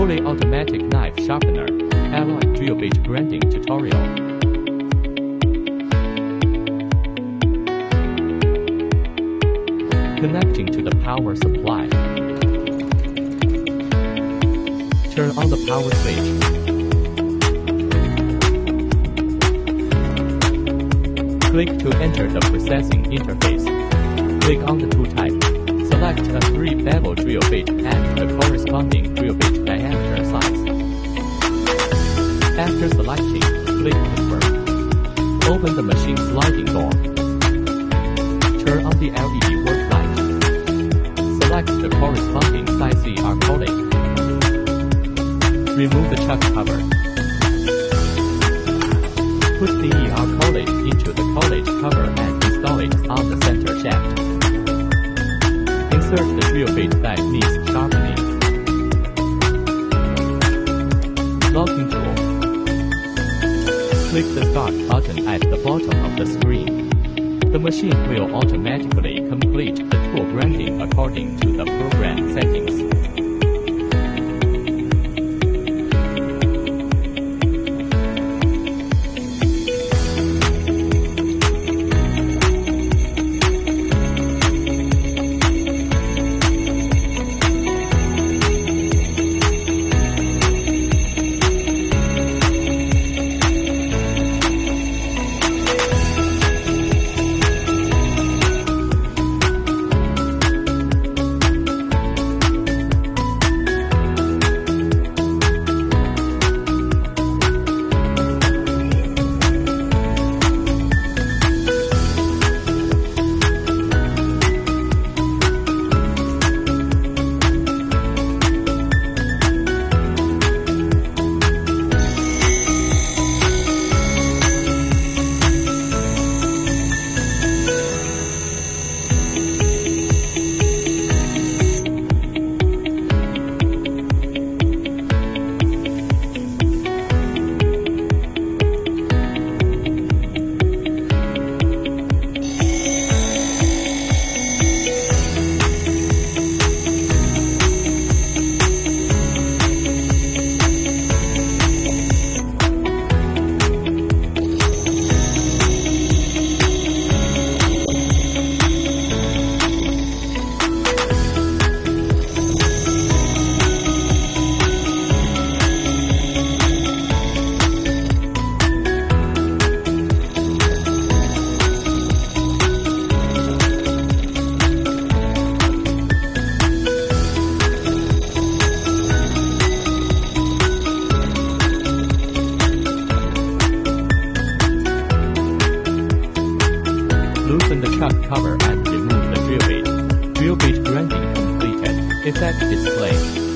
Fully automatic knife sharpener, alloy drill bit grinding tutorial. Connecting to the power supply. Turn on the power switch. Click to enter the processing interface. Click on the tool type. Select a 3-bevel drill bit and the corresponding drill bit diameter size. After selecting, click Confirm. Open the machine sliding door. Turn on the LED work light. Select the corresponding size CR collet. Remove the chuck cover. Put the ER collet into the collet cover and install it on the center shaft. Insert the drill bit that needs sharpening. Locking tool. Click the Start button at the bottom of the screen. The machine will automatically complete the tool grinding according to the program settings. Loosen the chuck cover and remove the drill bit. Drill bit grinding completed. Effect display.